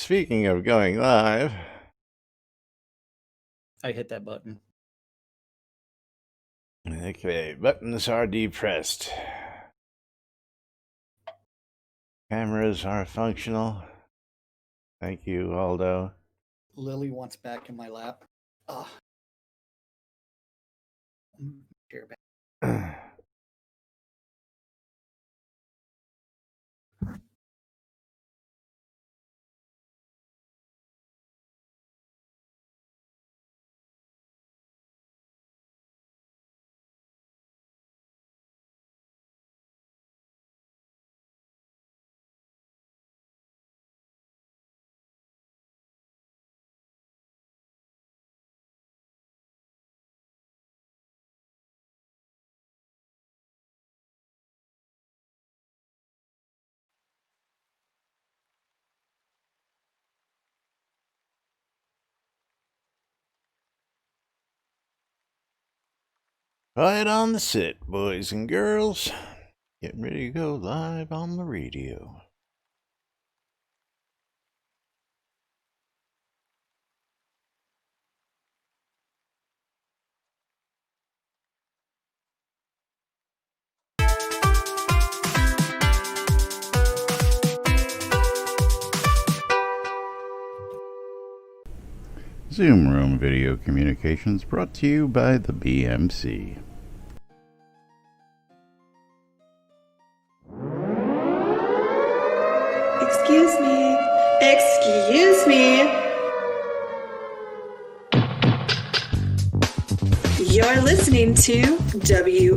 speaking of going live, I hit that button. okay, buttons are depressed. Cameras are functional. Thank you, Aldo. Lily wants back in my lap. Oh. Chair back. Right on the sit, boys and girls. Getting ready to go live on the radio. Zoom Room Video Communications brought to you by the BMC. Excuse me. Excuse me. You're listening to WRFB,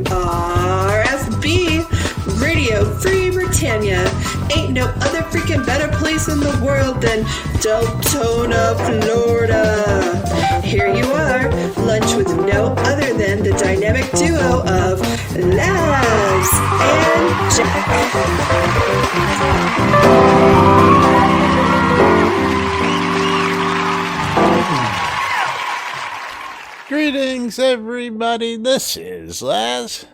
Radio Free Britannia. Ain't no other freaking better place in the world than Deltona, Florida. Here you are, lunch with no other than the dynamic duo of Labs and Jack. Greetings, everybody. This is Laz.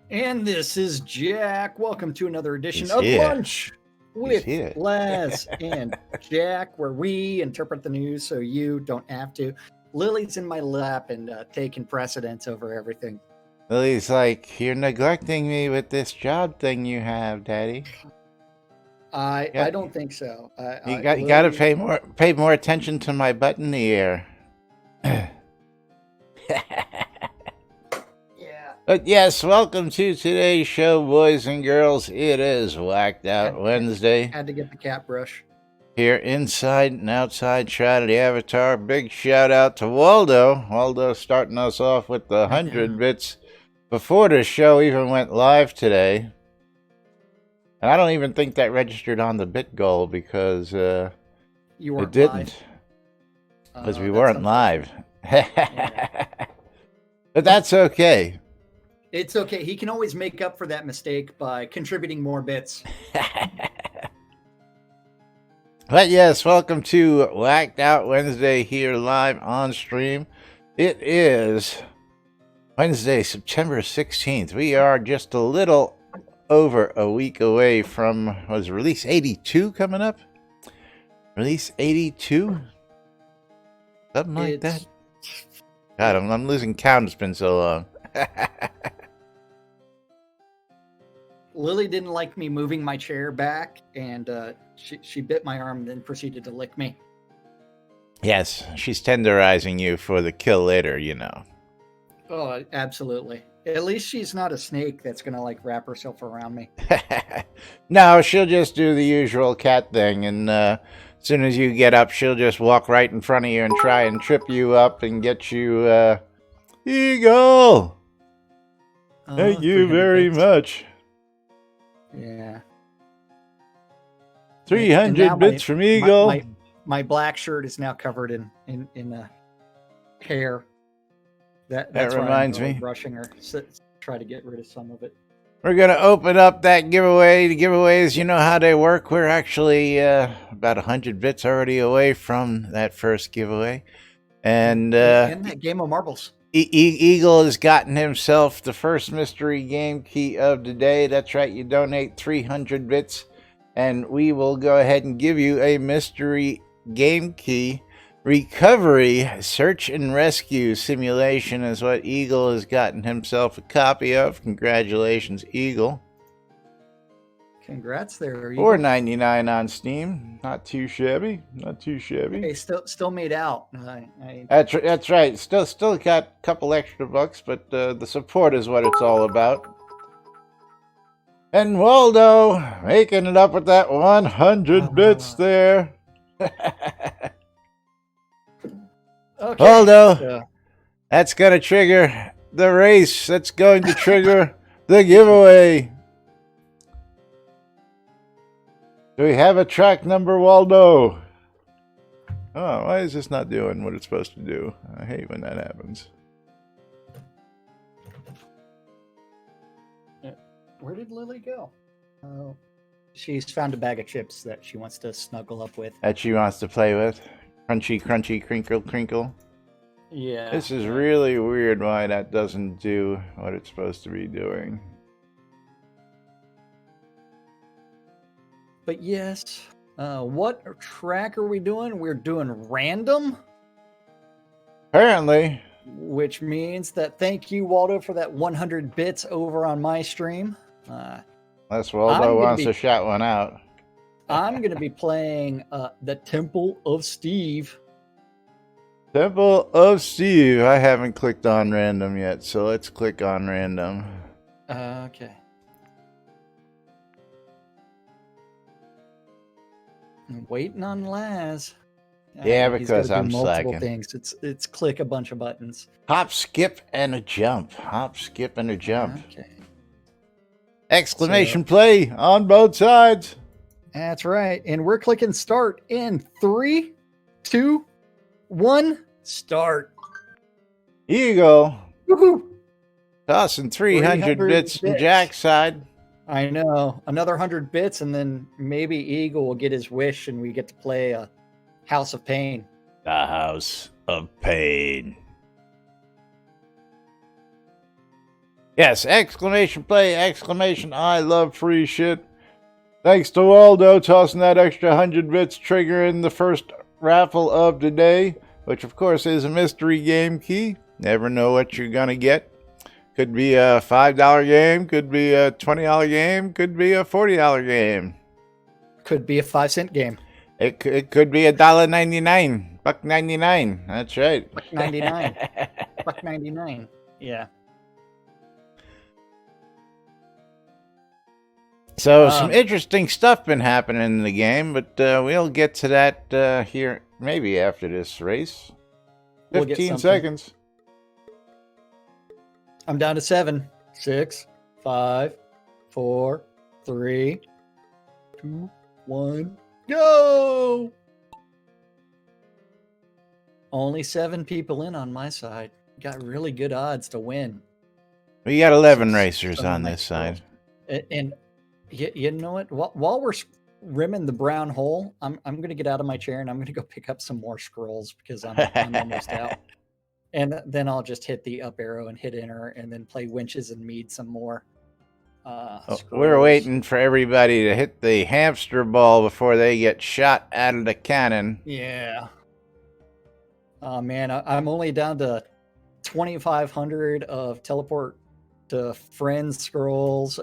And this is Jack. Welcome to another edition of Lunch with Laz and Jack, where we interpret the news so you don't have to. Lily's in my lap and taking precedence over everything. Lily's like, you're neglecting me with this job thing you have, Daddy. I don't think so. You got to pay more attention to my butt in the air. Yeah. But yes, welcome to today's show, boys and girls. It is Whacked Out Wednesday. Had to get the cat brush. Here inside and outside Shroud of the Avatar. Big shout out to Waldo. Waldo starting us off with the 100 bits before the show even went live today. And I don't even think that registered on the bit goal because it didn't. Because we weren't live. But that's okay. It's okay. He can always make up for that mistake by contributing more bits. But yes, welcome to Whacked Out Wednesday here live on stream. It is Wednesday, September 16th. We are just a little over a week away from, was release 82 coming up? Release 82? Something like that. God, I'm losing count. It's been so long. Lily didn't like me moving my chair back, and she bit my arm and then proceeded to lick me. Yes, she's tenderizing you for the kill later, you know. Oh, absolutely. At least she's not a snake that's going to, like, wrap herself around me. No, she'll just do the usual cat thing, and as soon as you get up, she'll just walk right in front of you and try and trip you up and get you, Eagle! Thank you very much. Yeah. 300 bits from Eagle. My black shirt is now covered in hair. That's reminds why I'm me. brushing her. Try to get rid of some of it. We're going to open up that giveaway. The giveaways, you know how they work. We're actually about 100 bits already away from that first giveaway. And that game of marbles. Eagle has gotten himself the first mystery game key of the day. That's right. You donate 300 bits and we will go ahead and give you a mystery game key. Recovery, search and rescue simulation is what Eagle has gotten himself a copy of. Congratulations, Eagle. Congrats there, Eagle. $4.99 on Steam. Not too shabby. Not too shabby. Hey, still made out. That's right. Still got a couple extra bucks, but the support is what it's all about. And Waldo making it up with that 100 bits there. Okay. Waldo, that's going to trigger the race. That's going to trigger the giveaway. Do we have a track number, Waldo? Oh, why is this not doing what it's supposed to do? I hate when that happens. Where did Lily go? Oh, she's found a bag of chips that she wants to snuggle up with. That she wants to play with. Crunchy, crunchy, crinkle, crinkle. Yeah. This is really weird why that doesn't do what it's supposed to be doing. But yes, what track are we doing? We're doing random. Apparently. Which means that thank you, Waldo, for that 100 bits over on my stream. Unless Waldo wants to shout one out. I'm going to be playing the Temple of Steve. Temple of Steve. I haven't clicked on random yet, so let's click on random. Okay. I'm waiting on Laz. Yeah, because I'm slacking. Things. It's click a bunch of buttons. Hop, skip, and a jump. Hop, skip, and a jump. Okay. Exclamation play on both sides. That's right. And we're clicking start in 3, 2, 1, start. Here you go. Woohoo! Tossing 300 bits from Jack's side. I know. Another 100 bits, and then maybe Eagle will get his wish, and we get to play a House of Pain. The House of Pain. Yes, exclamation play, exclamation I love free shit. Thanks to Waldo tossing that extra 100 bits, triggering the first raffle of the day, which of course is a mystery game key. Never know what you're gonna get. Could be a $5 game, could be a $20 game, could be a $40 game. Could be a 5-cent game. It could be $1.99, $1.99. That's right. $1.99. $1.99. Yeah. So some interesting stuff been happening in the game, but we'll get to that here maybe after this race. 15 seconds. I'm down to 7, 6, 5, 4, 3, 2, 1, go! Only 7 people in on my side. Got really good odds to win. We got 11 racers on this side. And you know what? While we're rimming the brown hole, I'm going to get out of my chair and I'm going to go pick up some more scrolls because I'm almost out. And then I'll just hit the up arrow and hit enter and then play winches and mead some more. We're waiting for everybody to hit the hamster ball before they get shot out of the cannon. Yeah. Oh, man, I'm only down to 2,500 of teleport to friends scrolls,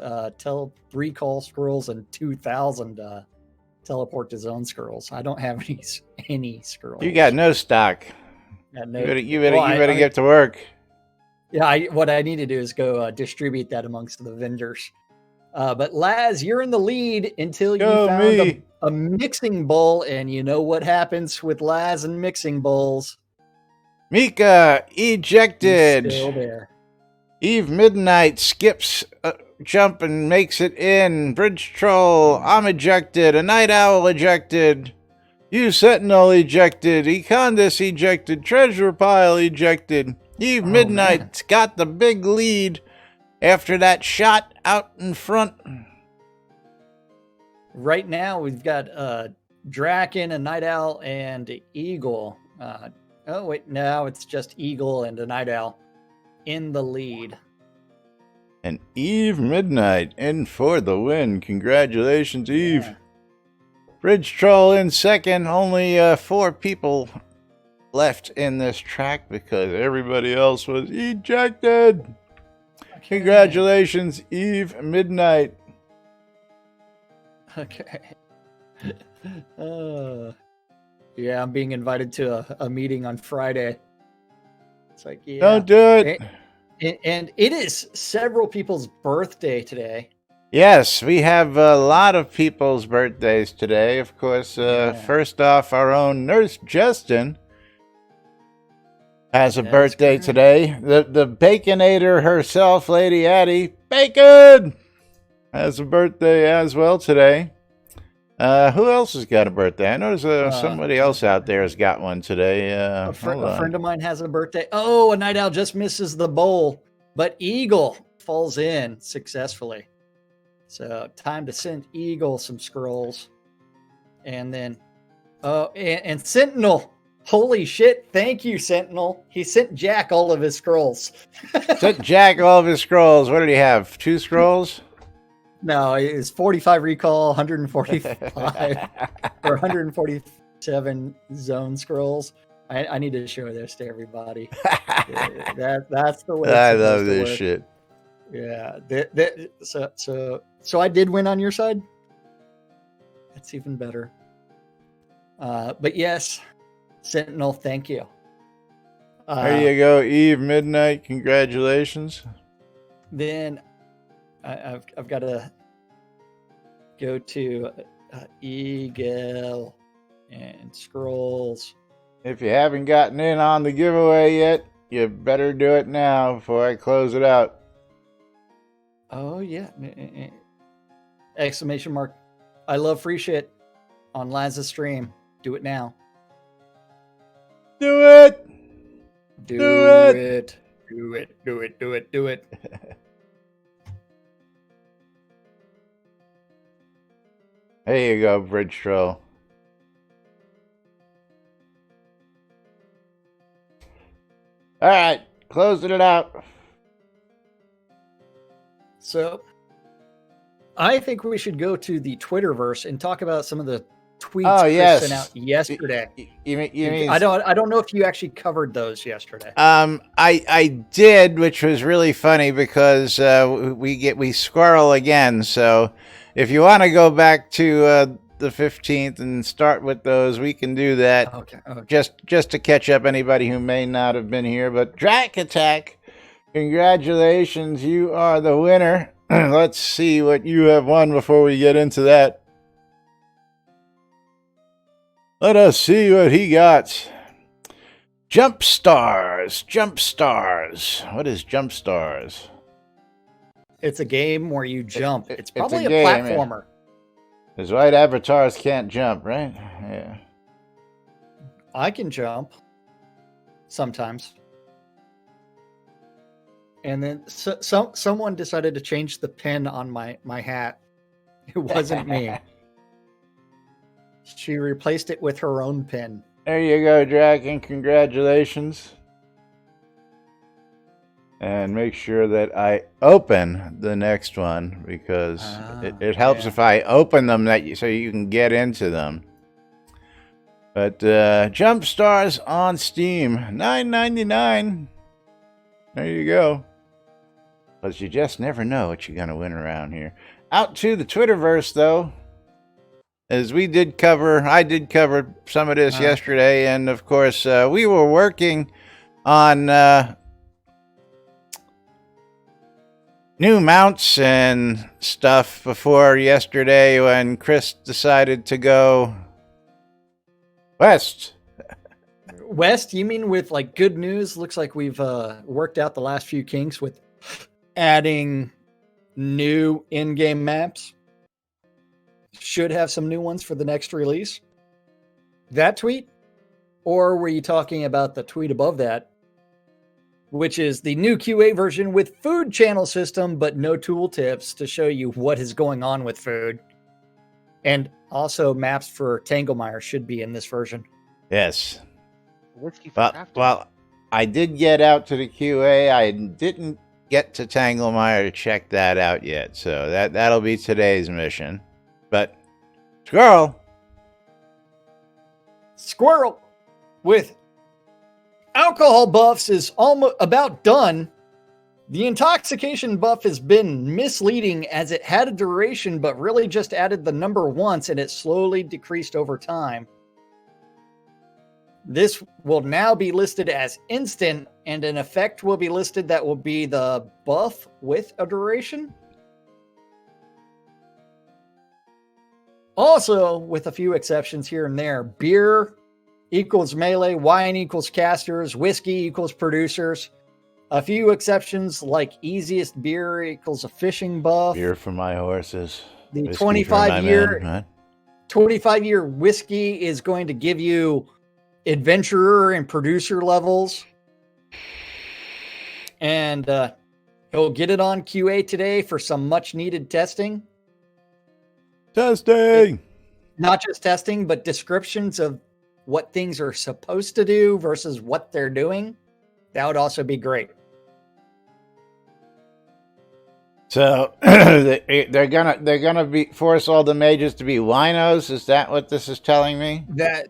recall scrolls, and 2,000 teleport to zone scrolls. I don't have any scrolls. You got no stock. You better get to work. Yeah, what I need to do is go distribute that amongst the vendors. But Laz, you're in the lead until you found a mixing bowl, and you know what happens with Laz and mixing bowls. Mika ejected. He's still there. Eve Midnight skips a jump and makes it in. Bridge Troll, I'm ejected. A Night Owl ejected. You Sentinel ejected. Econdis ejected. Treasure Pile ejected. Eve Midnight's got the big lead after that shot out in front. Right now, we've got Draken, a Night Owl, and Eagle. Oh, wait, now it's just Eagle and a Night Owl in the lead. And Eve Midnight in for the win. Congratulations, Eve. Bridge Troll in second. Only 4 people left in this track because everybody else was ejected. Okay. Congratulations, Eve Midnight. Okay. Yeah, I'm being invited to a meeting on Friday. It's like, yeah. Don't do it. And it is several people's birthday today. Yes, we have a lot of people's birthdays today. Of course, first off, our own Nurse Justin has a birthday today. The Baconator herself, Lady Addie Bacon, has a birthday as well today. Who else has got a birthday? I know there's somebody else out there has got one today. A friend of mine has a birthday. Oh, a Night Owl just misses the bowl, but Eagle falls in successfully. So time to send Eagle some scrolls. And then, and Sentinel. Holy shit. Thank you, Sentinel. He sent Jack all of his scrolls. Sent Jack all of his scrolls. What did he have? 2 scrolls? No, it's 45 recall, 145 or 147 zone scrolls. I need to show this to everybody. That's the way. I love this shit. Yeah. So I did win on your side. That's even better. But yes, Sentinel, thank you. There you go, Eve Midnight. Congratulations. Then I've got to go to Eagle and scrolls. If you haven't gotten in on the giveaway yet, you better do it now before I close it out. Oh, yeah. Exclamation mark. I love free shit on Laz's stream. Do it now. Do it! Do it. Do it. Do it. Do it. Do it. There you go, Bridge Troll. All right, closing it out. So, I think we should go to the Twitterverse and talk about some of the tweets Chris sent out yesterday. You mean I don't know if you actually covered those yesterday. I did, which was really funny because we squirrel again. So if you want to go back to the 15th and start with those, we can do that. Okay. Just to catch up anybody who may not have been here. But Drac Attack, congratulations, you are the winner. Let's see what you have won before we get into that. Let us see what he got. Jump Stars. What is Jump Stars? It's a game where you jump. It's probably a platformer. His white avatars can't jump, right? Yeah. I can jump. Sometimes. And then someone decided to change the pin on my hat. It wasn't me. She replaced it with her own pin. There you go, Draken. Congratulations. And make sure that I open the next one because it helps if I open them so you can get into them. But Jump Stars on Steam, $9.99. There you go. But you just never know what you're going to win around here. Out to the Twitterverse, though. As I did cover some of this yesterday. And, of course, we were working on new mounts and stuff before yesterday when Chris decided to go west. West? You mean with like good news? Looks like we've worked out the last few kinks with adding new in-game maps. Should have some new ones for the next release. That tweet? Or were you talking about the tweet above that? Which is the new QA version with food channel system, but no tooltips to show you what is going on with food. And also maps for Tanglemire should be in this version. Yes. Well, I did get out to the QA. I didn't get to Tanglemire to check that out yet. So that'll be today's mission. But Squirrel, Squirrel with alcohol buffs is almost about done. The intoxication buff has been misleading as it had a duration, but really just added the number once and it slowly decreased over time. This will now be listed as instant, and an effect will be listed that will be the buff with a duration. Also, with a few exceptions here and there, beer equals melee, wine equals casters, whiskey equals producers. A few exceptions like easiest beer equals a fishing buff. Beer for my horses. The 25-year whiskey is going to give you adventurer and producer levels. And he'll get it on QA today for some much needed testing. Testing! Not just testing, but descriptions of what things are supposed to do versus what they're doing. That would also be great. So they're gonna be force all the mages to be winos. Is that what this is telling me? That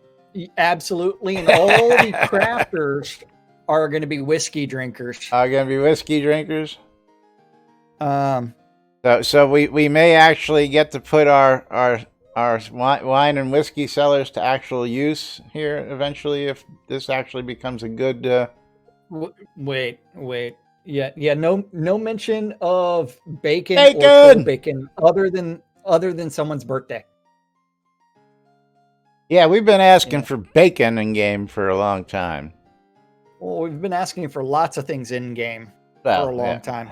absolutely, and all the crafters are going to be whiskey drinkers. Are going to be whiskey drinkers. So we may actually get to put our wine and whiskey cellars to actual use here eventually if this actually becomes a good. Wait. Yeah. No mention of bacon. Bacon! Or bacon other than someone's birthday. Yeah, we've been asking for bacon in game for a long time. Well, we've been asking for lots of things in game for a long time.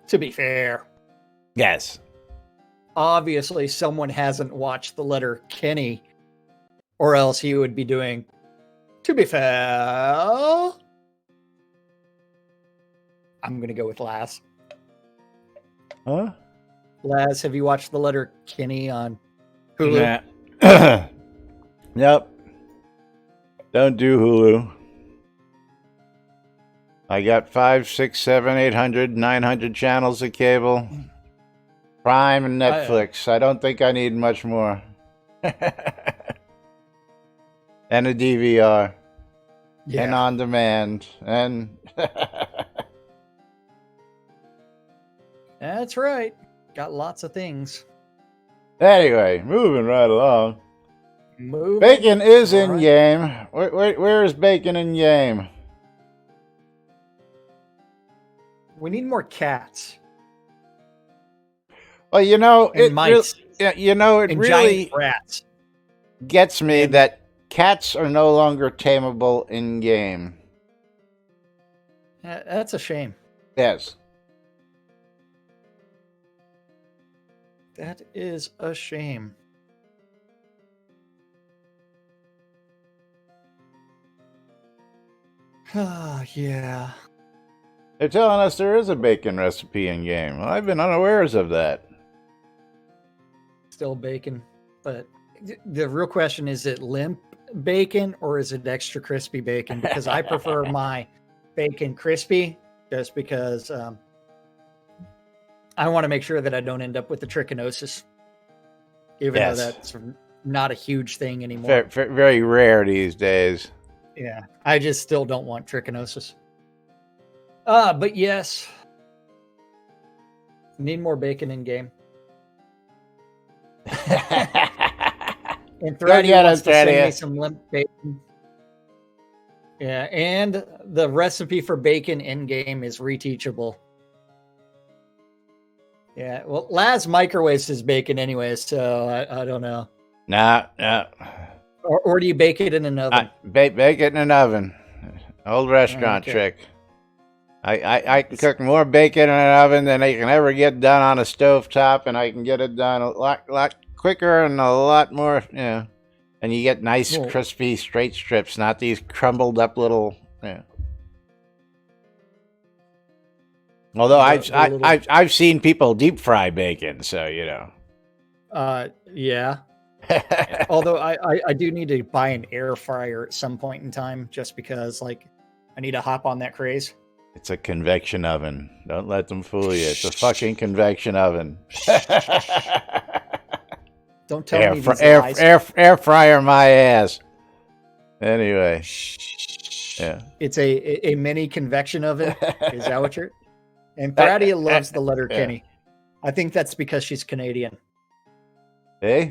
To be fair. Yes. Obviously, someone hasn't watched the letter Kenny, or else he would be doing, to be fair. I'm going to go with Laz. Huh? Laz, have you watched the letter Kenny on Hulu? Nah. Nope. Don't do Hulu. I got 5, 6, 7, 800, 900 channels of cable. Prime and Netflix. I don't think I need much more. And a DVR. Yeah. And on demand. And that's right. Got lots of things. Anyway, moving right along. Bacon is in game. Where is bacon in game? We need more cats. Well, and mice. It really rats. Gets me that cats are no longer tameable in game. That's a shame. Yes. That is a shame. Yeah. They're telling us there is a bacon recipe in game. Well, I've been unawares of that. Still bacon, but the real question is it limp bacon or is it extra crispy bacon? Because I prefer my bacon crispy just because I want to make sure that I don't end up with the trichinosis, even though that's not a huge thing anymore. Very rare these days. Yeah, I just still don't want trichinosis. But yes, need more bacon in game. And Thready wants to send me some limp bacon. Yeah, and the recipe for bacon in game is reteachable. Yeah, well, Laz microwaves his bacon anyways, so I don't know. Nah. Or do you bake it in an oven? Bake it in an oven. Old restaurant trick. I can cook more bacon in an oven than I can ever get done on a stovetop, and I can get it done a lot quicker and a lot more, and you get nice, crispy, straight strips, not these crumbled up little, Although I've seen people deep fry bacon, so yeah. Although I do need to buy an air fryer at some point in time, just because I need to hop on that craze. It's a convection oven. Don't let them fool you. It's a fucking convection oven. Don't tell me these lies. Air fryer my ass. Anyway. Yeah. It's a mini convection oven. Is that what you're... And Paradia loves the letter Kenny. I think that's because she's Canadian. Eh?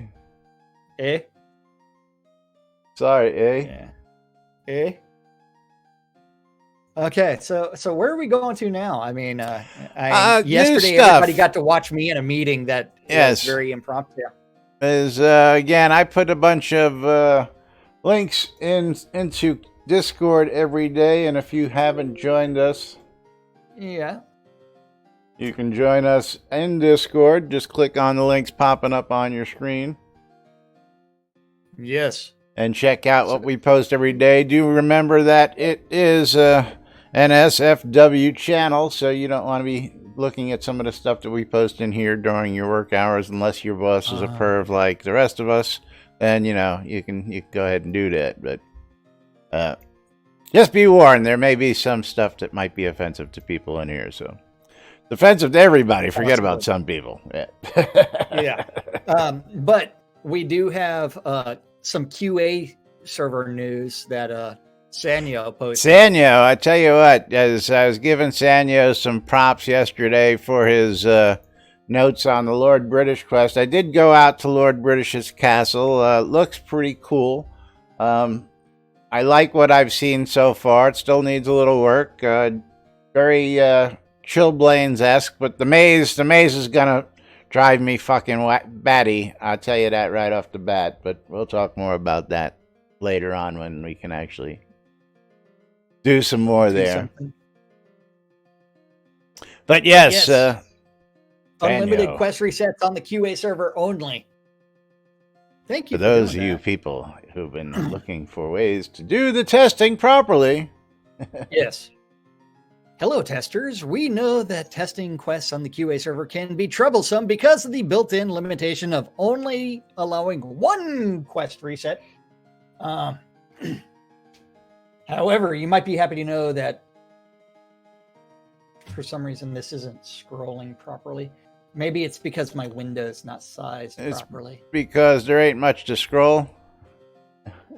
Eh? Sorry, eh? Yeah. Eh? Okay, so where are we going to now? I mean, yesterday everybody got to watch me in a meeting that was very impromptu. Again, I put a bunch of links into Discord every day, and if you haven't joined us, you can join us in Discord. Just click on the links popping up on your screen. Yes. And check out what we post every day. Do remember that it is an SFW channel, so you don't want to be looking at some of the stuff that we post in here during your work hours, unless your boss is a perv like the rest of us. Then you can go ahead and do that. But just be warned, there may be some stuff that might be offensive to people in here. So it's offensive to everybody. Forget about some people. Yeah. But we do have some QA server news that Sanyo posted. Sanyo, I tell you what, as I was giving Sanyo some props yesterday for his notes on the Lord British quest, I did go out to Lord British's castle. Looks pretty cool. I like what I've seen so far. It still needs a little work. Very Chillblains-esque, but the maze is gonna drive me fucking batty. I'll tell you that right off the bat, but we'll talk more about that later on when we can actually do some more there. But yes. Unlimited quest resets on the QA server only. Thank you for those of you people who've been looking for ways to do the testing properly. Yes. Hello, testers. We know that testing quests on the QA server can be troublesome because of the built-in limitation of only allowing one quest reset. However, you might be happy to know that for some reason this isn't scrolling properly. Maybe it's because my window's not sized properly. Because there ain't much to scroll.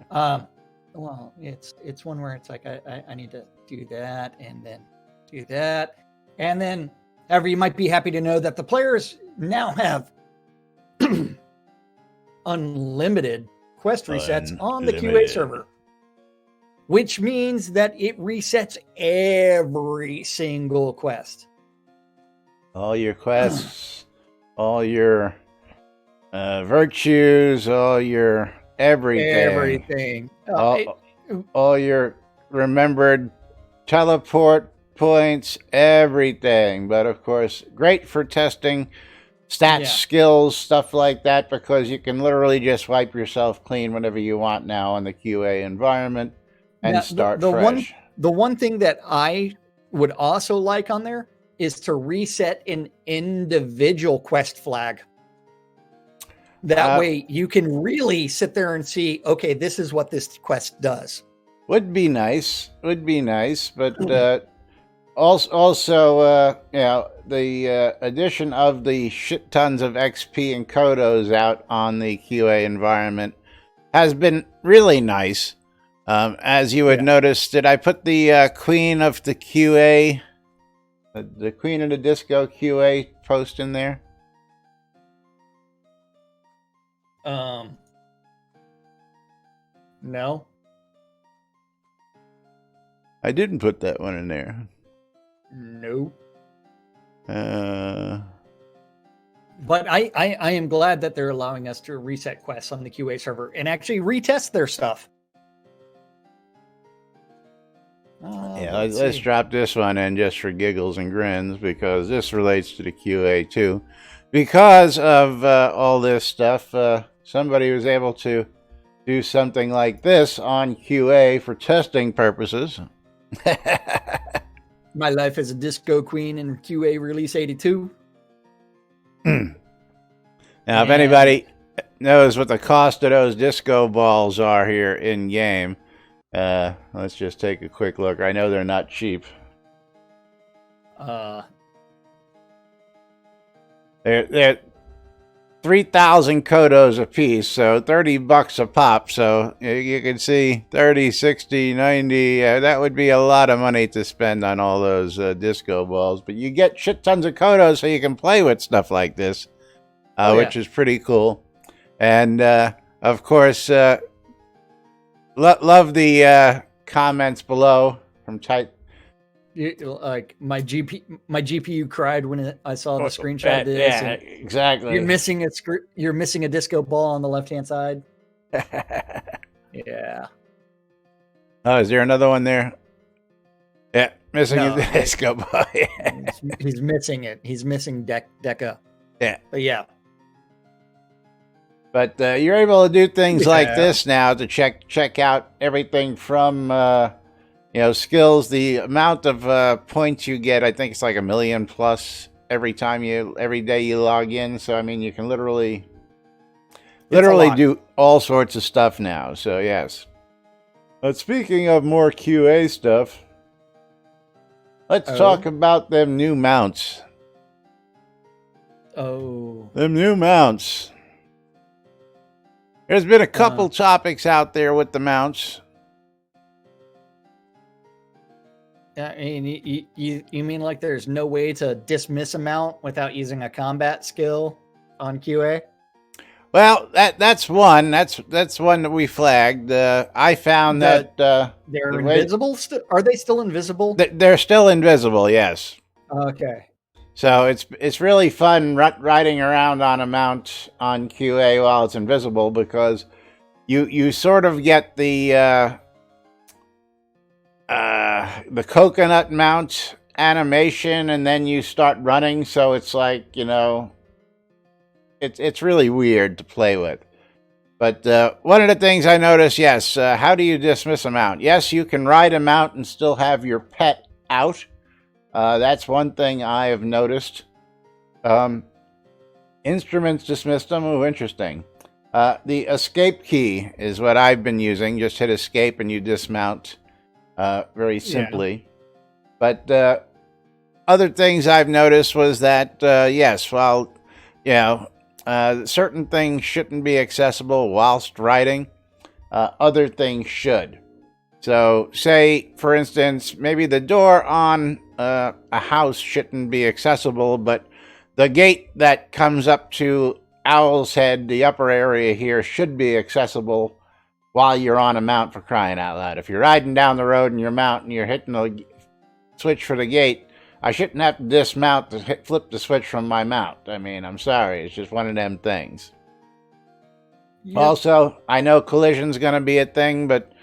Well, it's one where it's like I need to do that and then do that. And then, however, you might be happy to know that the players now have unlimited quest resets on the QA server, which means that it resets every single quest. All your quests, all your virtues, all your everything. All your remembered teleport points, everything. But of course, great for testing stats, skills, stuff like that, because you can literally just wipe yourself clean whenever you want now in the QA environment and start fresh. The one thing that I would also like on there is to reset an individual quest flag. That way you can really sit there and see, okay, this is what this quest does. Would be nice, but also, the addition of the shit tons of XP and Kodos out on the QA environment has been really nice. As you would notice, did I put the Queen of the QA, the Queen of the Disco QA post in there? No. I didn't put that one in there. Nope. But I am glad that they're allowing us to reset quests on the QA server and actually retest their stuff. Let's drop this one in just for giggles and grins, because this relates to the QA too. Because of all this stuff, somebody was able to do something like this on QA for testing purposes. My life as a disco queen in QA release 82. Now, if anybody knows what the cost of those disco balls are here in game, let's just take a quick look. I know they're not cheap. They're 3,000 kodos a piece, so $30 a pop. So you can see 30, 60, 90. That would be a lot of money to spend on all those disco balls. But you get shit tons of kodos so you can play with stuff like this, which is pretty cool. And of course, love the comments below from Tight. Like my GPU cried when I saw the screenshot of this. Yeah, exactly. You're missing a disco ball on the left-hand side. Yeah. Oh, is there another one there? Yeah, missing a disco ball. He's missing it. He's missing Deca. Yeah. But yeah. But you're able to do things like this now to check out everything from skills. The amount of points you get, I think it's like 1 million plus every day you log in. So I mean, you can literally do all sorts of stuff now. So yes. But speaking of more QA stuff, let's talk about them new mounts. Oh. Them new mounts. There's been a couple topics out there with the mounts. I mean, you mean like there's no way to dismiss a mount without using a combat skill on QA? Well, that's one. That's one that we flagged. I found that they're invisible. Are they still invisible? They're still invisible. Yes. Okay. So it's really fun riding around on a mount on QA while it's invisible, because you sort of get the coconut mount animation, and then you start running. So it's like, it's really weird to play with. But one of the things I noticed, yes, how do you dismiss a mount? Yes, you can ride a mount and still have your pet out. That's one thing I have noticed. Instruments dismissed them. Oh, interesting. The escape key is what I've been using. Just hit escape and you dismount very simply. Yeah. But other things I've noticed was that, yes, while, certain things shouldn't be accessible whilst riding, other things should. So, say, for instance, maybe the door on a house shouldn't be accessible, but the gate that comes up to Owl's Head, the upper area here, should be accessible while you're on a mount, for crying out loud. If you're riding down the road and you're mounting, you're hitting the switch for the gate, I shouldn't have to dismount to flip the switch from my mount. I mean, I'm sorry. It's just one of them things. Yep. Also, I know collision's going to be a thing, but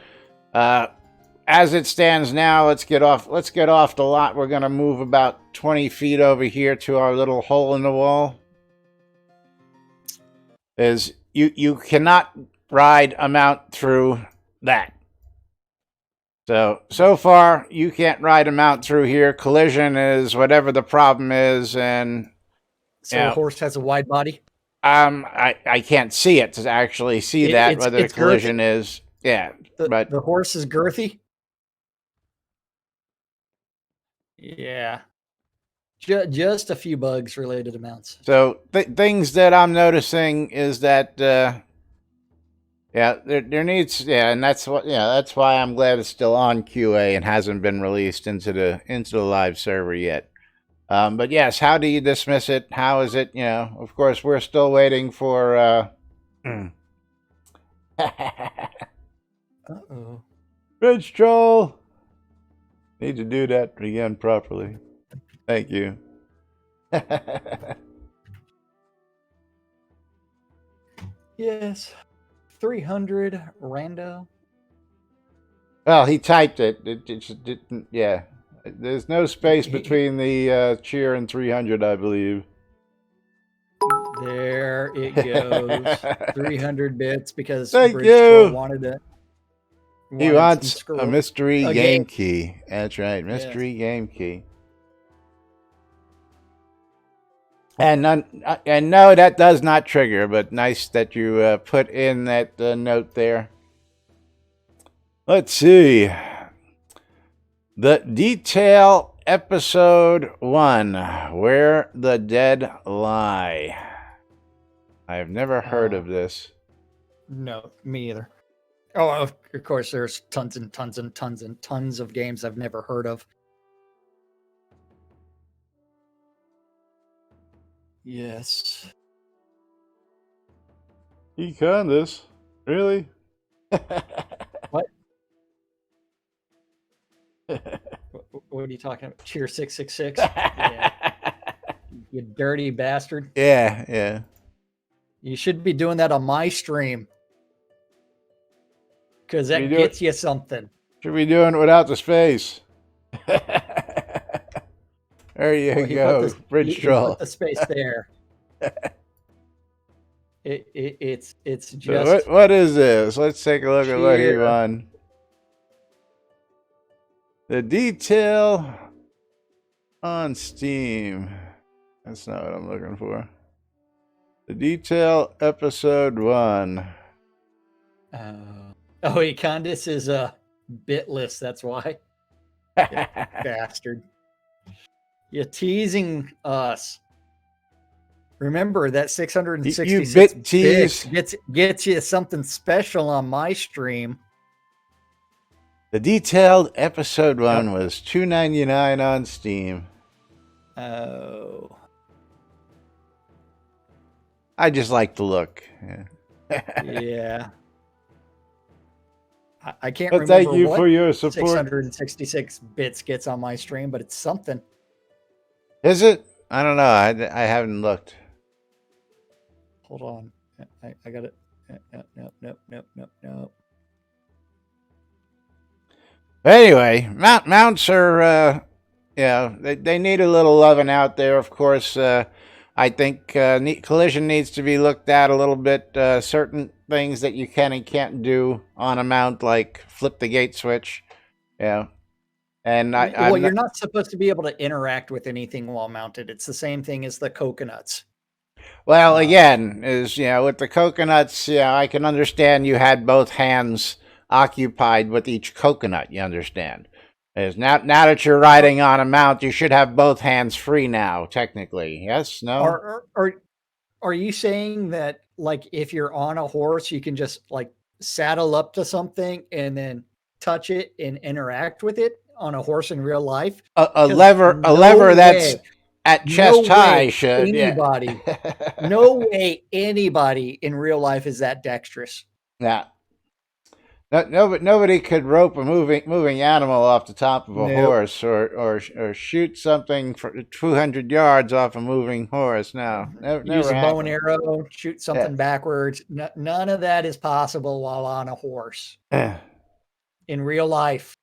as it stands now, let's get off the lot. We're going to move about 20 feet over here to our little hole in the wall. You cannot ride a mount through that. So far, you can't ride a mount through here. Collision is whatever the problem is, and so the horse has a wide body. I can't see it to actually see whether the collision girthy. Is but the horse is girthy. Yeah, just a few bugs related to mounts. So things that I'm noticing is that there needs and that's why I'm glad it's still on QA and hasn't been released into the live server yet. But yes, how do you dismiss it? How is it? Of course, we're still waiting for. Uh-oh. Bridge troll. Need to do that again properly. Thank you. Yes. 300 rando. Well, he typed it. It just didn't. Yeah. There's no space between the cheer and 300, I believe. There it goes. 300 bits because Thank you. Wanted it. He wants a mystery game key. That's right, mystery game key. And no, that does not trigger, but nice that you put in that note there. Let's see. The Detail Episode 1, Where the Dead Lie. I have never heard of this. No, me either. Oh, of course, there's tons and tons and tons and tons of games I've never heard of. Yes. Econ really? What? What are you talking about? Cheer 666? Yeah. You dirty bastard. Yeah. You should be doing that on my stream. Because that gets you something. Should be doing it without the space. There you go, bridge troll. Put the space there. It's just. So what is this? Let's take a look at what he won. The detail on Steam. That's not what I'm looking for. The detail episode 1. Econdis is a bitless. That's why. Bastard. You're teasing us. Remember that 666 bit tease gets you something special on my stream. The detailed episode 1 was $2.99 on Steam. Oh. I just like the look. Yeah. I can't but remember thank you what for your support. 666 bits gets on my stream, but it's something. Is it? I don't know. I haven't looked. Hold on. I got it. Nope. Anyway, mounts are, they need a little loving out there, of course. I think collision needs to be looked at a little bit. Certain things that you can and can't do on a mount, like flip the gate switch. Yeah. And you're not supposed to be able to interact with anything while mounted. It's the same thing as the coconuts. Well, again, with the coconuts, I can understand you had both hands occupied with each coconut, you understand. Now that you're riding on a mount, you should have both hands free now, technically. Yes? No? Are you saying that, like, if you're on a horse, you can just, like, saddle up to something and then touch it and interact with it on a horse in real life? A lever that's at chest high should. Anybody, no way anybody in real life is that dexterous. Yeah. Nobody could rope a moving animal off the top of a horse or shoot something for 200 yards off a moving horse. No, never use a bow and arrow, shoot something backwards. None of that is possible while on a horse in real life.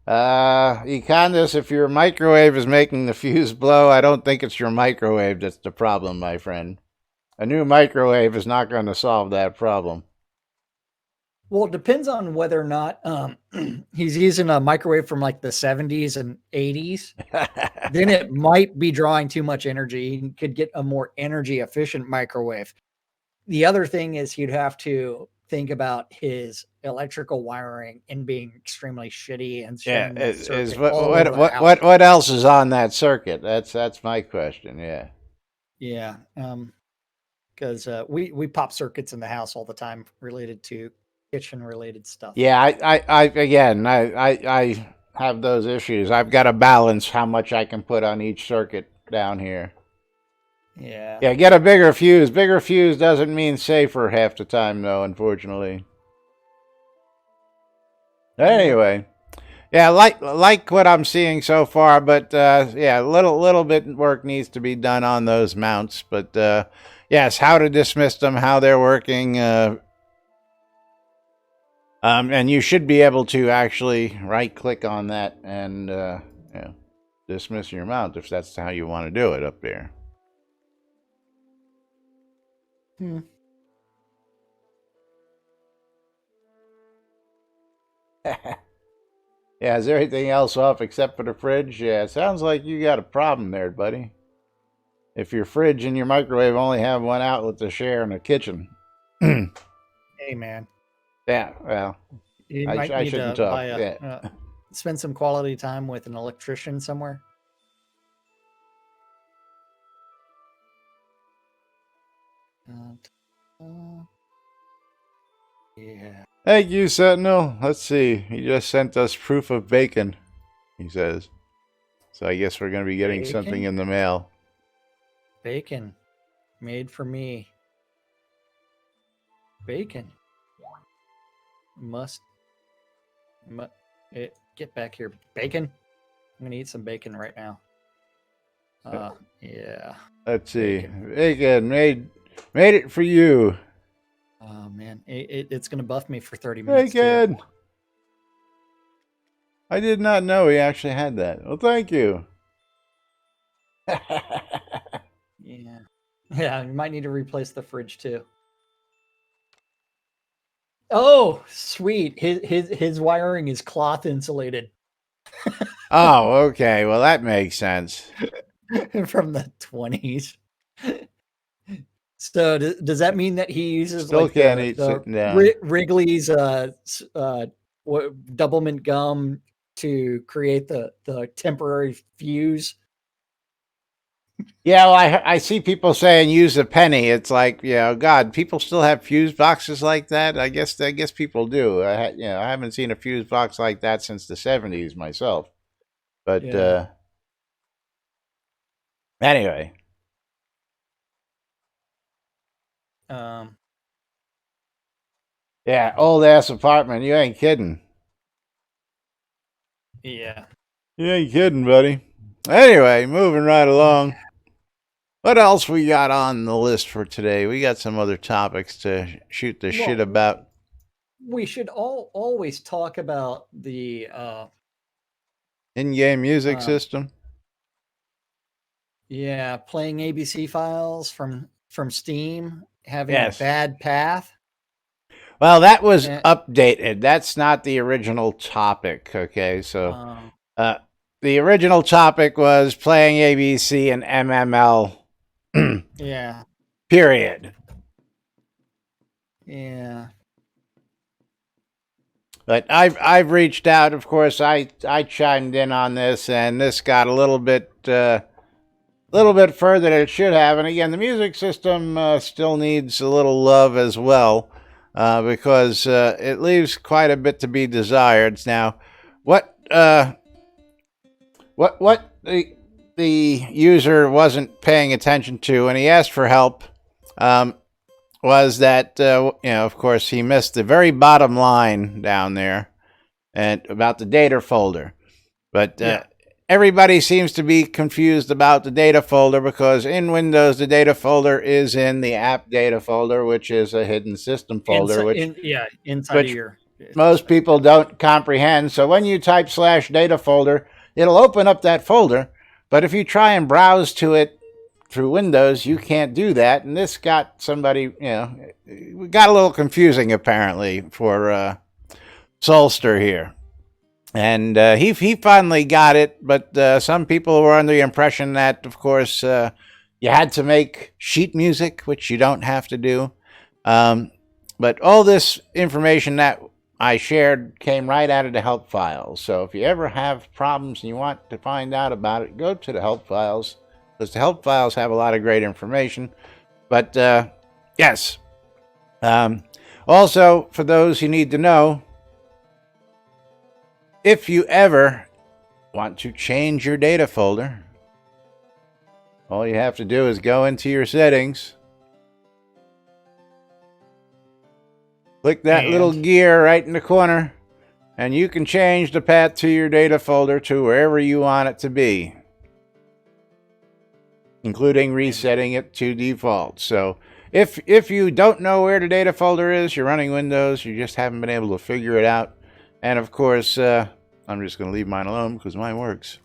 Econdis, if your microwave is making the fuse blow, I don't think it's your microwave that's the problem, my friend. A new microwave is not going to solve that problem. Well, it depends on whether or not he's using a microwave from like the 70s and 80s. Then it might be drawing too much energy. He could get a more energy efficient microwave. The other thing is you'd have to think about his electrical wiring and being extremely shitty and what else is on that circuit? That's my question. Yeah. Because we pop circuits in the house all the time related to kitchen related stuff. Yeah, I have those issues. I've got to balance how much I can put on each circuit down here. Yeah, get a bigger fuse. Bigger fuse doesn't mean safer half the time, though, unfortunately. Anyway, like what I'm seeing so far, but a little bit work needs to be done on those mounts. But yes, how to dismiss them, how they're working. And you should be able to actually right-click on that and dismiss your mount if that's how you want to do it up there. Is everything else off except for the fridge? Yeah, it sounds like you got a problem there, buddy. If your fridge and your microwave only have one outlet to share in the kitchen. Hey, man. Yeah, well, I shouldn't talk. Spend some quality time with an electrician somewhere. Yeah. Thank you, Sentinel. Let's see. He just sent us proof of bacon, he says. So I guess we're going to be getting something in the mail. Bacon. Made for me. Bacon. Get back here. Bacon? I'm going to eat some bacon right now. Yeah. Let's see. Bacon made it for you. Oh, man. It's going to buff me for 30 minutes. Bacon! Too. I did not know he actually had that. Well, thank you. Yeah. Yeah, you might need to replace the fridge too. Oh, sweet. His wiring is cloth insulated. Oh, okay. Well, that makes sense. From the 20s. So does that mean that he uses Still can't eat sitting down. Wrigley's doublemint gum to create the temporary fuse? Yeah, well, I see people saying use a penny. It's like, God, people still have fuse boxes like that. I guess people do. I haven't seen a fuse box like that since the 70s myself. But anyway. Yeah, old ass apartment. You ain't kidding. Yeah. You ain't kidding, buddy. Anyway, moving right along. What else we got on the list for today? We got some other topics to shoot the shit about. We should always talk about the in-game music system. Yeah, playing ABC files from Steam, having a bad path. Well, that was updated. That's not the original topic, okay? So the original topic was playing ABC and MML. Yeah. Period. Yeah. But I've reached out. Of course, I chimed in on this, and this got a little bit further than it should have. And again, the music system still needs a little love as well, because it leaves quite a bit to be desired. Now, what the user wasn't paying attention to, and he asked for help, was that, of course, he missed the very bottom line down there and about the data folder. But everybody seems to be confused about the data folder because in Windows, the data folder is in the app data folder, which is a hidden system folder. Inside of your... Most people don't comprehend. So when you type /data folder, it'll open up that folder. But if you try and browse to it through Windows, you can't do that. And this got somebody, it got a little confusing apparently for Solster here. And he finally got it, but some people were under the impression that, of course, you had to make sheet music, which you don't have to do. But all this information that I shared came right out of the help files. So if you ever have problems and you want to find out about it, go to the help files, because the help files have a lot of great information. But yes. Also, for those who need to know, if you ever want to change your data folder, all you have to do is go into your settings, click that little gear right in the corner, and you can change the path to your data folder to wherever you want it to be, including resetting it to default. So if you don't know where the data folder is, you're running Windows, you just haven't been able to figure it out. And of course, I'm just going to leave mine alone because mine works.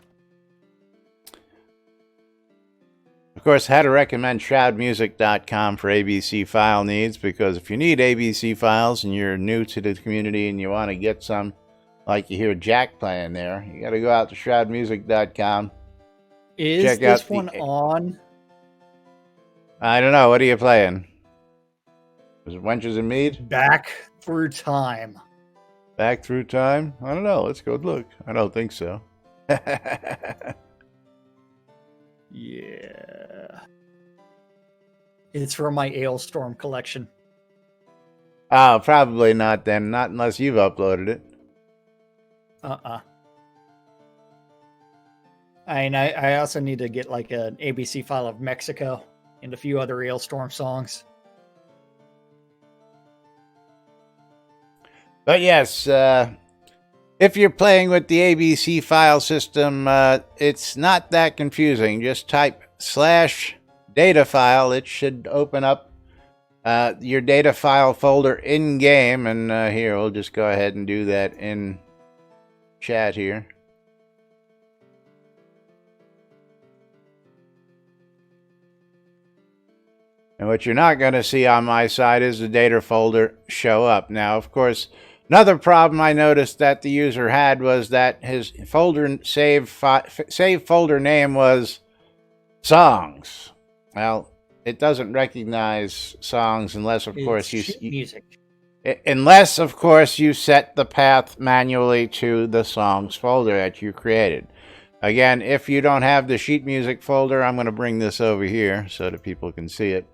Of course, I had to recommend Shroudmusic.com for ABC file needs, because if you need ABC files and you're new to the community and you want to get some, like you hear Jack playing there, you got to go out to Shroudmusic.com. Is this one on? I don't know. What are you playing? Was it Wenches and Mead? Back Through Time. Back Through Time? I don't know. Let's go look. I don't think so. Yeah. It's from my Ailstorm collection. Oh, probably not then. Not unless you've uploaded it. I also need to get like an ABC file of Mexico and a few other Ailstorm songs. But yes, if you're playing with the ABC file system, it's not that confusing. Just type /data file. It should open up your data file folder in game. And here, we'll just go ahead and do that in chat here. And what you're not going to see on my side is the data folder show up. Now, of course, another problem I noticed that the user had was that his folder save folder name was songs. Well, it doesn't recognize songs unless, of course, music. Unless, of course, you set the path manually to the songs folder that you created. Again, if you don't have the sheet music folder, I'm going to bring this over here so that people can see it.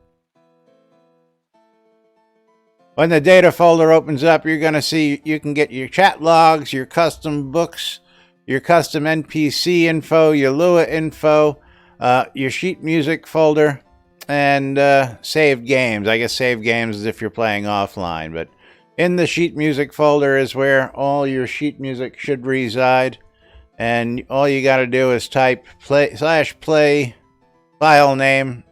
When the data folder opens up, you're going to see you can get your chat logs, your custom books, your custom NPC info, your Lua info, your sheet music folder, and saved games. I guess saved games is if you're playing offline, but in the sheet music folder is where all your sheet music should reside. And all you got to do is type /play file name.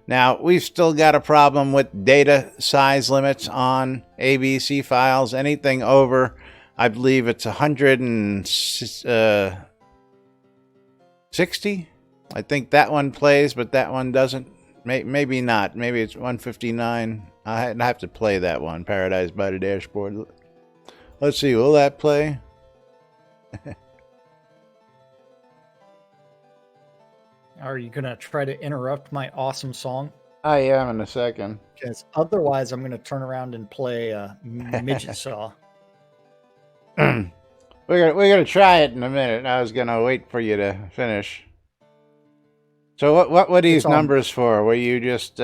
Now, we've still got a problem with data size limits on ABC files. Anything over, I believe it's 160. I think that one plays, but that one doesn't. Maybe not. Maybe it's 159. I have to play that one, Paradise by the Dashboard. Let's see, will that play? Are you going to try to interrupt my awesome song? I am in a second. Because otherwise, I'm going to turn around and play Midget Saw. We're gonna try it in a minute. I was gonna wait for you to finish. So what were these numbers for? Were you just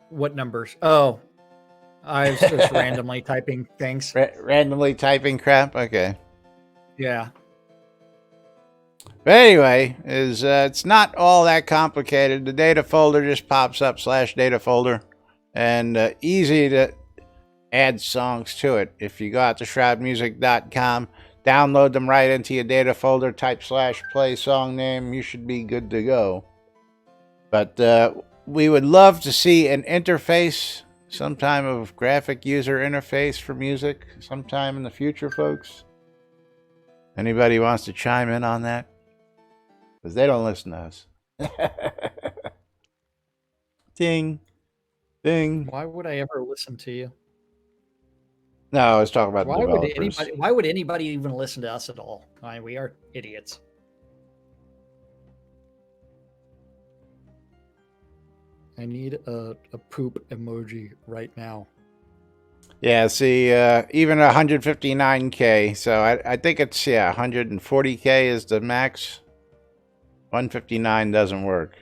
What numbers? Oh, I was just randomly typing things. Randomly typing crap? Okay. Yeah. But anyway, it's not all that complicated. The data folder just pops up /data folder, and easy to add songs to it. If you go out to shroudmusic.com, download them right into your data folder, type /play song name, you should be good to go. But we would love to see an interface, some time of graphic user interface for music sometime in the future, folks. Anybody wants to chime in on that? Because they don't listen to us. Ding. Ding. Why would I ever listen to you? No, I was talking about developers. Why would anybody even listen to us at all? I mean, we are idiots. I need a poop emoji right now. Yeah, see, even 159K. So I think it's, 140K is the max. 159 doesn't work.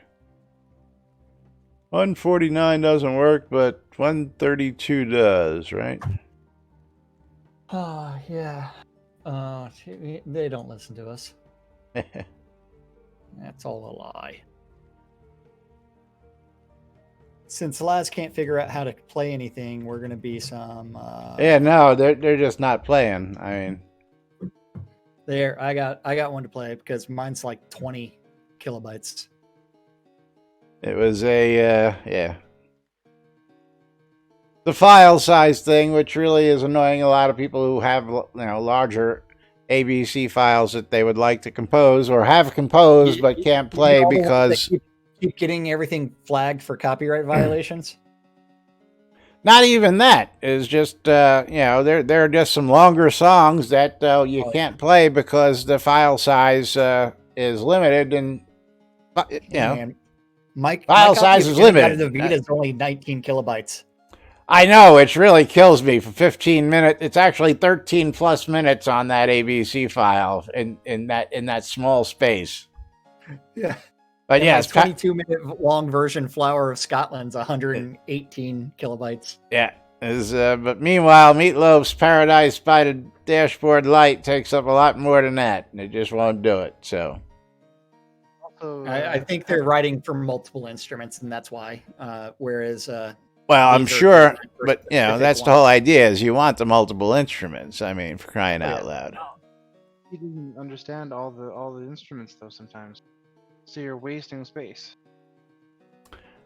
149 doesn't work, but 132 does, right? Oh, yeah. They don't listen to us. That's all a lie. Since Laz can't figure out how to play anything, we're going to be some... Yeah, no, they're just not playing. I mean... There, I got one to play because mine's like 20 kilobytes. It was a, the file size thing, which really is annoying a lot of people who have, larger ABC files that they would like to compose or have composed but can't play because... Keep getting everything flagged for copyright violations? Not even that. It's just, there are just some longer songs that you can't play because the file size is limited and, file size is limited. The Vita is only 19 kilobytes. I know, it really kills me for 15 minutes. It's actually 13 plus minutes on that ABC file in that small space. Yeah. But yeah, it's 22-minute long version Flower of Scotland's 118 kilobytes. Yeah. But meanwhile, Meatloaf's Paradise by the Dashboard Light takes up a lot more than that, and it just won't do it. So, also, I think they're writing for multiple instruments, and that's why. Whereas, well, I'm sure, but that's the whole idea: is you want the multiple instruments. I mean, for crying out loud. You didn't understand all the instruments though sometimes, so you're wasting space.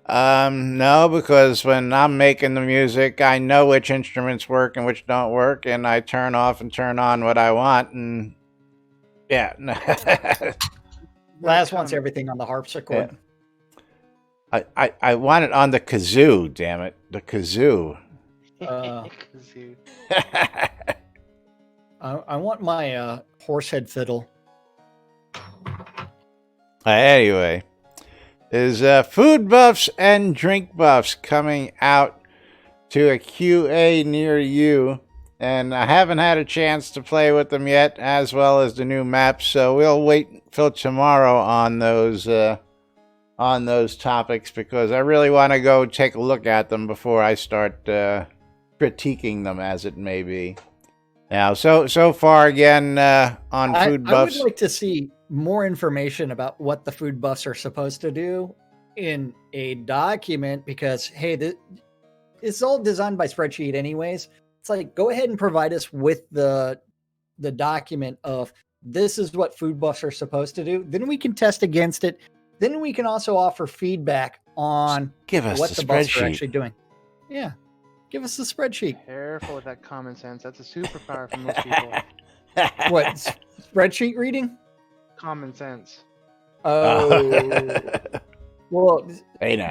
No, because when I'm making the music, I know which instruments work and which don't work, and I turn off and turn on what I want, and yeah. Laz wants everything on the harpsichord. Yeah. I want it on the kazoo, damn it. The kazoo. Kazoo. I want my horsehead fiddle. Anyway. Is Food Buffs and Drink Buffs coming out to a QA near you, and I haven't had a chance to play with them yet, as well as the new maps, so we'll wait till tomorrow on those topics, because I really want to go take a look at them before I start critiquing them, as it may be. Now, so far again on Food Buffs, I would like to see more information about what the food buffs are supposed to do in a document, because hey, it's all designed by spreadsheet anyways. It's like, go ahead and provide us with the document of this is what food buffs are supposed to do. Then we can test against it. Then we can also offer feedback on what the buffs are actually doing. Yeah. Give us the spreadsheet. Careful with that common sense. That's a superpower for most people. What? Spreadsheet reading? Common sense. Oh. Well,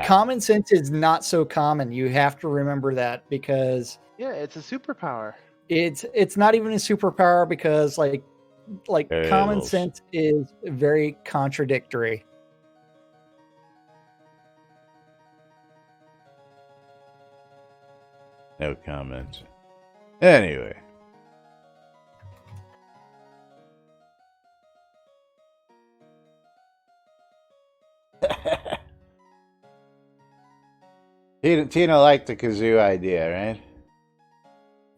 common sense is not so common. You have to remember that, because yeah, it's a superpower. It's not even a superpower, because like common sense is very contradictory. No comments. Anyway. Tina liked the kazoo idea, right?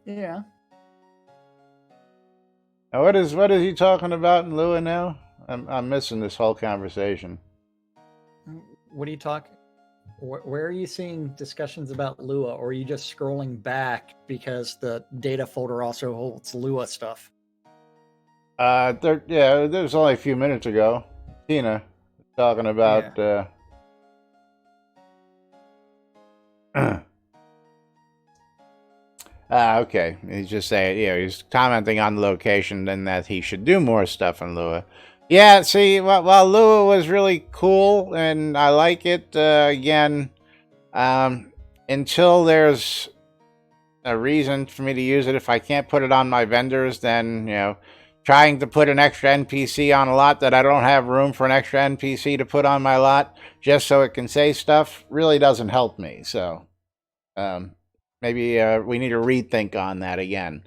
Yeah. Now what is he talking about in Lua now? I'm missing this whole conversation. What are you talking? Where are you seeing discussions about Lua, or are you just scrolling back because the data folder also holds Lua stuff? There was only a few minutes ago. Tina was talking about. Okay. He's just saying, he's commenting on the location and that he should do more stuff in Lua. Yeah, see, while Lua was really cool and I like it, again, until there's a reason for me to use it, if I can't put it on my vendors, then, trying to put an extra NPC on a lot that I don't have room for an extra NPC to put on my lot just so it can say stuff really doesn't help me. So, maybe we need to rethink on that again.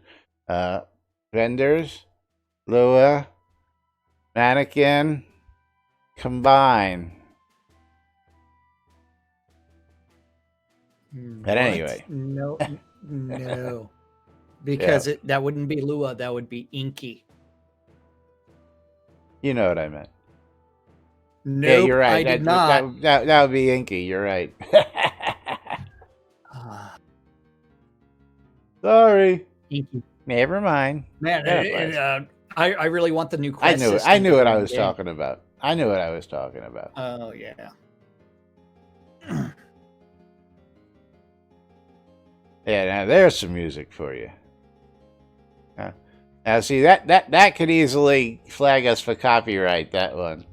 Vendors, Lua, Mannequin, combine. But anyway. No. Because that wouldn't be Lua, that would be Inky. You know what I meant. No, yeah, you're right. I did not. That would be Inky. You're right. Sorry. Inky. Never mind. Man, I really want the new quest. I knew what I was talking about. Oh, yeah. Yeah, now there's some music for you. Now, see, that could easily flag us for copyright, that one.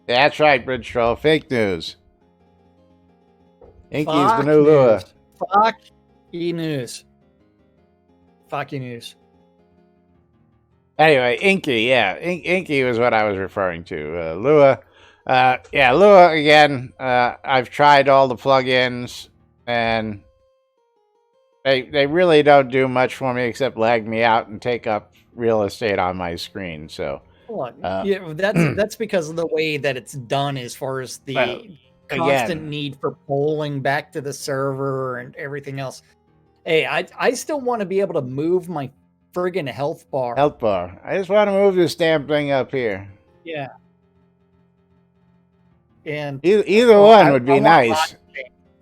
That's right, Bridge Troll. Fake news. Inky's the new Lua. Fucky news. Anyway, Inky, yeah. Inky was what I was referring to. Lua. Lua, again, I've tried all the plugins, and they really don't do much for me except lag me out and take up real estate on my screen. So Well, yeah, that's because of the way that it's done, as far as the constant need for polling back to the server and everything else. Hey, I still want to be able to move my friggin' health bar. Health bar. I just want to move this damn thing up here. Yeah. And either one would be nice.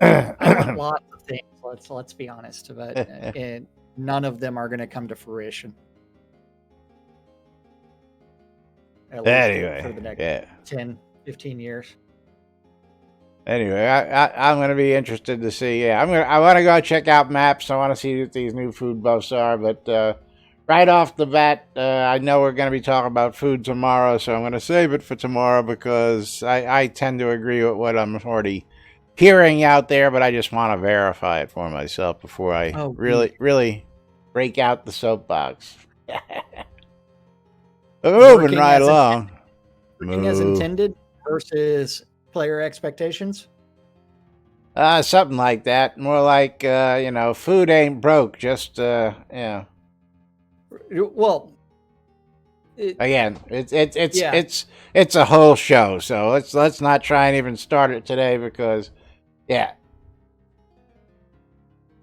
I want lots of things. Let's be honest, but and none of them are going to come to fruition. Anyway, for the next 10, 15 years. Anyway, I'm going to be interested to see. Yeah, I want to go check out maps. I want to see what these new food buffs are. But right off the bat, I know we're going to be talking about food tomorrow, so I'm going to save it for tomorrow because I tend to agree with what I'm already hearing out there, but I just want to verify it for myself before I really break out the soapbox. Moving right along. Working as intended versus player expectations? Something like that. More like, food ain't broke, just, yeah. Well, again, it's a whole show, so let's not try and even start it today because, yeah.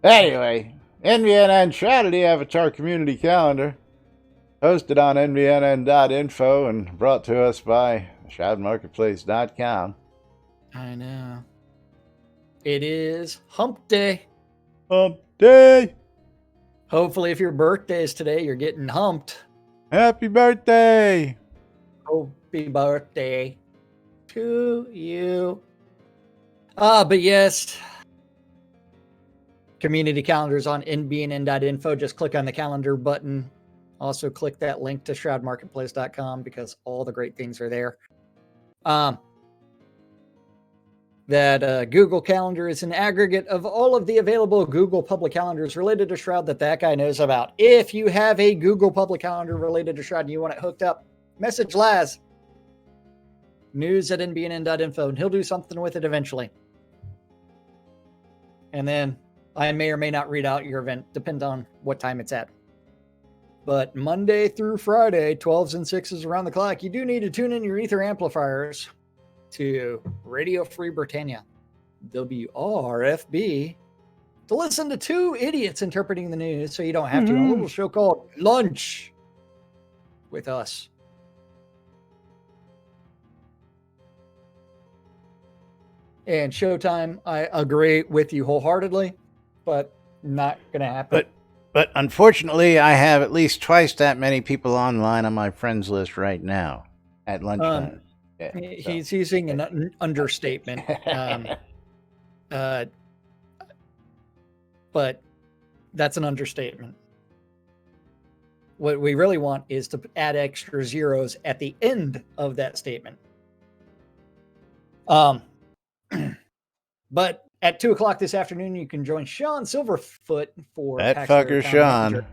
Anyway, NBNN Shroud Avatar Community Calendar, hosted on NBNN.info and brought to us by ShroudMarketplace.com. I know. It is Hump Day. Hump Day. Hopefully, if your birthday is today, you're getting humped. Happy birthday. Happy birthday to you. But yes, community calendars on NBNN.info. Just click on the calendar button. Also, click that link to ShroudMarketplace.com because all the great things are there. That Google Calendar is an aggregate of all of the available Google public calendars related to Shroud that guy knows about. If you have a Google public calendar related to Shroud and you want it hooked up, message Laz. news@nbnn.info, and he'll do something with it eventually. And then I may or may not read out your event, depends on what time it's at. But Monday through Friday, 12s and 6s around the clock, you do need to tune in your ether amplifiers to Radio Free Britannia, WRFB, to listen to two idiots interpreting the news so you don't have to. A little show called Lunch with us. And Showtime, I agree with you wholeheartedly, but not going to happen. But unfortunately, I have at least twice that many people online on my friends list right now at lunchtime. He's using an understatement. But that's an understatement. What we really want is to add extra zeros at the end of that statement. But at 2:00 this afternoon, you can join Sean Silverfoot for that fucker Sean. Manager.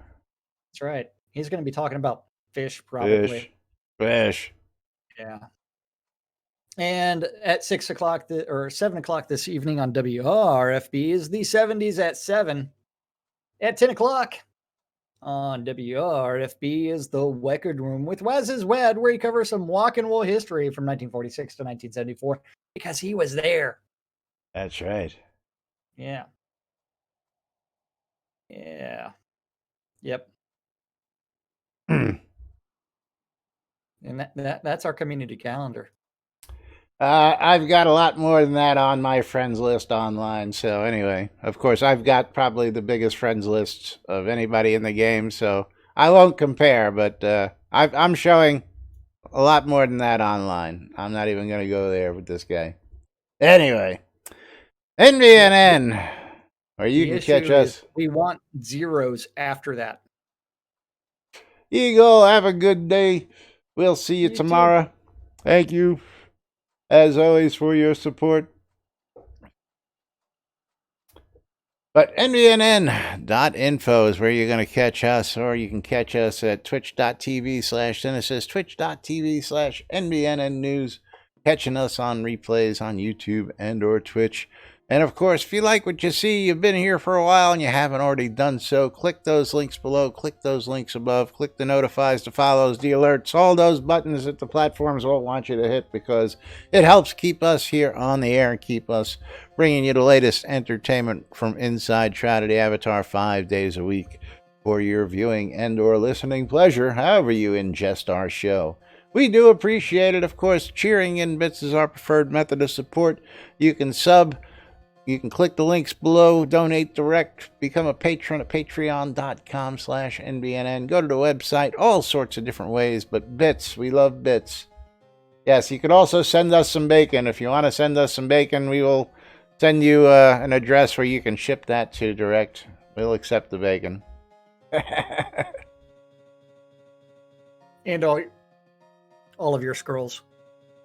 That's right. He's going to be talking about fish, probably. Fish. Yeah. And at 6:00 or 7:00 this evening on WRFB is the 70s at 7. At 10:00 on WRFB is the Weckard Room with Waz's Wed, where he covers some walk and wool history from 1946 to 1974 because he was there. That's right. Yeah. Yeah. Yep. And that's our community calendar. I've got a lot more than that on my friends list online. So anyway, of course, I've got probably the biggest friends list of anybody in the game. So I won't compare, but I'm showing a lot more than that online. I'm not even going to go there with this guy. Anyway, NBNN, or you can catch us. We want zeros after that. Eagle, have a good day. We'll see you tomorrow. Thank you, as always, for your support. But NBNN.info is where you're going to catch us, or you can catch us at twitch.tv/Synesis, twitch.tv/NBNN News, catching us on replays on YouTube and or Twitch. And of course, if you like what you see, you've been here for a while and you haven't already done so, click those links below, click those links above, click the notifies, the follows, the alerts, all those buttons that the platforms won't want you to hit, because it helps keep us here on the air and keep us bringing you the latest entertainment from inside Shroud of the Avatar 5 days a week for your viewing and or listening pleasure, however you ingest our show. We do appreciate it. Of course, cheering in bits is our preferred method of support. You can sub. You can click the links below, donate direct, become a patron at patreon.com/NBNN. Go to the website, all sorts of different ways, but bits, we love bits. Yes, you could also send us some bacon. If you want to send us some bacon, we will send you an address where you can ship that to direct. We'll accept the bacon. And all of your scrolls.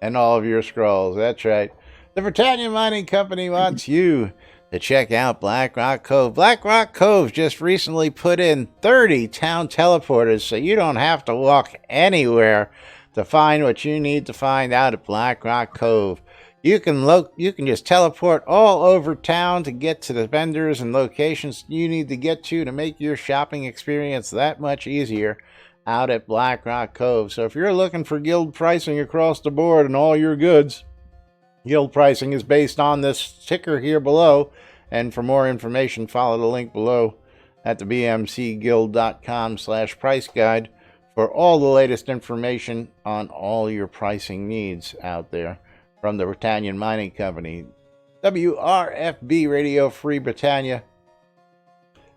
And all of your scrolls, that's right. The Britannia Mining Company wants you to check out Black Rock Cove. Black Rock Cove just recently put in 30 town teleporters, so you don't have to walk anywhere to find what you need to find out at Black Rock Cove. You can just teleport all over town to get to the vendors and locations you need to get to make your shopping experience that much easier out at Black Rock Cove. So if you're looking for guild pricing across the board and all your goods, guild pricing is based on this ticker here below, and for more information, follow the link below at the bmcguild.com/price guide for all the latest information on all your pricing needs out there from the Britannia Mining Company. WRFB Radio Free Britannia.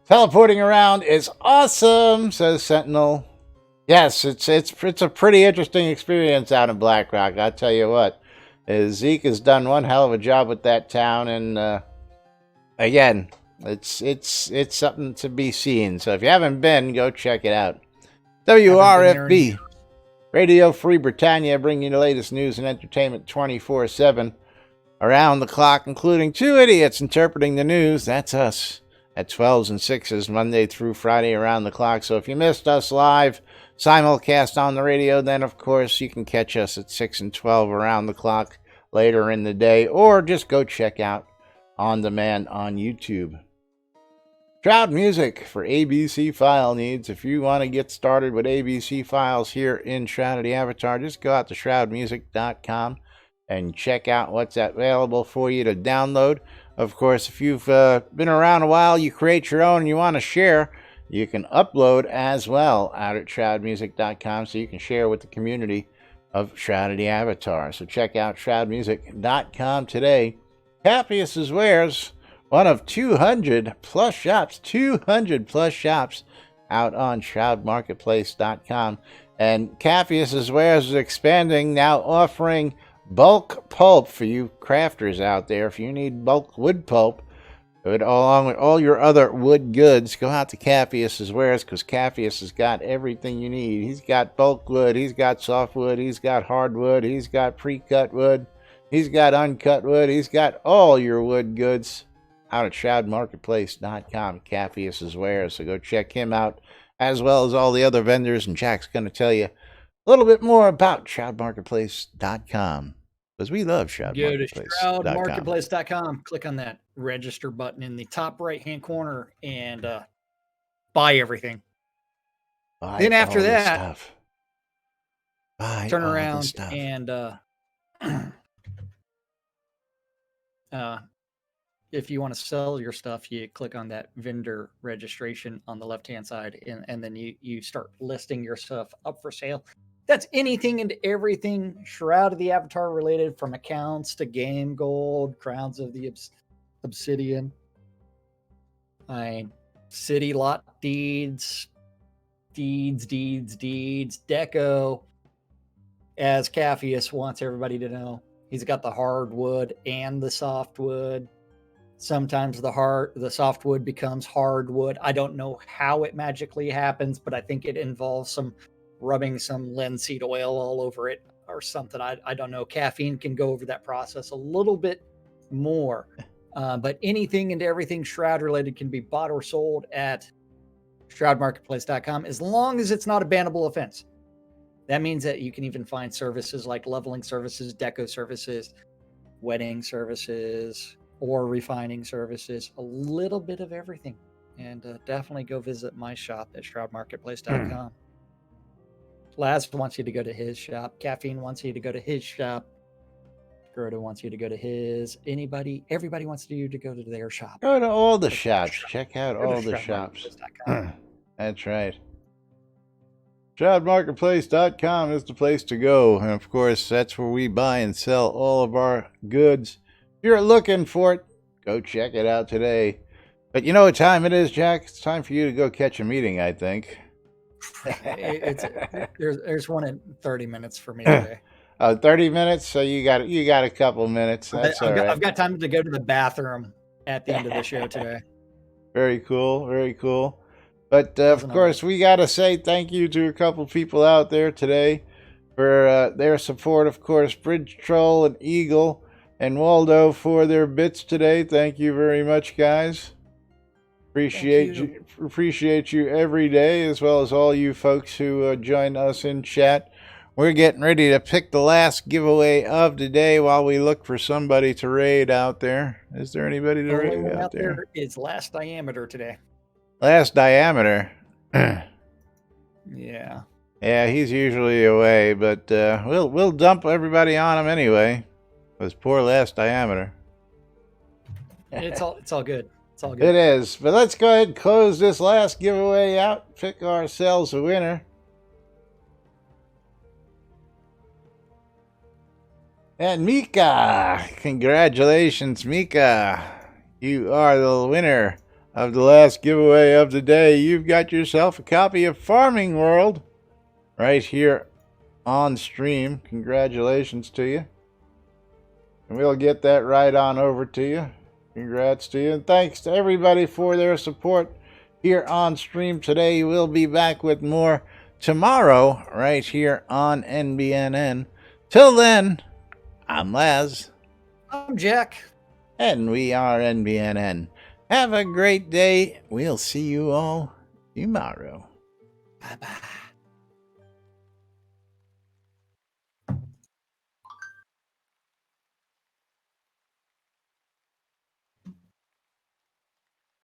Teleporting around is awesome, says Sentinel. Yes, it's a pretty interesting experience out in Black Rock, I'll tell you what. Zeke has done one hell of a job with that town, and again, it's something to be seen. So if you haven't been, go check it out. WRFB Radio Free Britannia, bringing you the latest news and entertainment 24/7 around the clock, including two idiots interpreting the news. That's us at 12s and 6s Monday through Friday around the clock. So if you missed us live simulcast on the radio, then of course you can catch us at 6 and 12 around the clock later in the day, or just go check out on demand on YouTube. Shroudmusic for ABC file needs. If you want to get started with ABC files here in Shroud of the Avatar, just go out to shroudmusic.com and check out what's available for you to download. Of course, if you've been around a while, you create your own and you want to share, you can upload as well out at shroudmusic.com, so you can share with the community of Shroud of the Avatar. So check out shroudmusic.com today. Cappius's Wares, one of 200 plus shops out on shroudmarketplace.com. And Cappius's Wares is expanding, now offering bulk pulp for you crafters out there. If you need bulk wood pulp, along with all your other wood goods, go out to Cappius's Wares, because Cappius has got everything you need. He's got bulk wood, he's got softwood, he's got hardwood, he's got pre-cut wood, he's got uncut wood, he's got all your wood goods out at shroudmarketplace.com, Cappius's Wares. So go check him out, as well as all the other vendors, and Jack's going to tell you a little bit more about shroudmarketplace.com. Because we love Shroudmarketplace. Go to shroudmarketplace.com, click on that register button in the top right-hand corner, and buy everything. Then after that, turn around and if you want to sell your stuff, you click on that vendor registration on the left-hand side, and then you start listing your stuff up for sale. That's anything and everything Shroud of the Avatar related, from accounts to game gold, crowns of the obsidian, city lot deeds, deco. As Cappius wants everybody to know, he's got the hardwood and the softwood. Sometimes the softwood becomes hardwood. I don't know how it magically happens, but I think it involves rubbing some linseed oil all over it or something. I don't know. Caffeine can go over that process a little bit more. But anything and everything Shroud related can be bought or sold at shroudmarketplace.com, as long as it's not a bannable offense. That means that you can even find services like leveling services, deco services, wedding services, or refining services, a little bit of everything. And definitely go visit my shop at shroudmarketplace.com. Laz wants you to go to his shop. Caffeine wants you to go to his shop. Gerda wants you to go to his. Everybody wants you to go to their shop. Go to all the shops. Check out all the shops. That's right. Shroudmarketplace.com is the place to go. And of course, that's where we buy and sell all of our goods. If you're looking for it, go check it out today. But you know what time it is, Jack? It's time for you to go catch a meeting, I think. There's one in 30 minutes for me today. 30 minutes? So you got a couple minutes. That's all right. I've got time to go to the bathroom at the end of the show today. Very cool. Very cool. But, of course, we got to say thank you to a couple people out there today for their support. Of course, Bridge Troll and Eagle and Waldo for their bits today. Thank you very much, guys. Appreciate you every day, as well as all you folks who join us in chat. We're getting ready to pick the last giveaway of the day while we look for somebody to raid out there. Is there anybody to raid out there? It's Last Diameter today. Last Diameter. Yeah. Yeah, he's usually away, but we'll dump everybody on him anyway. With poor Last Diameter. It's all good. It's all good. It is. But let's go ahead and close this last giveaway out. Pick ourselves a winner. And Mika, congratulations, Mika. You are the winner of the last giveaway of the day. You've got yourself a copy of Farming World right here on stream. Congratulations to you. And we'll get that right on over to you. Congrats to you. And thanks to everybody for their support here on stream today. We'll be back with more tomorrow right here on NBNN. Till then, I'm Laz. I'm Jack. And we are NBNN. Have a great day. We'll see you all tomorrow. Bye-bye.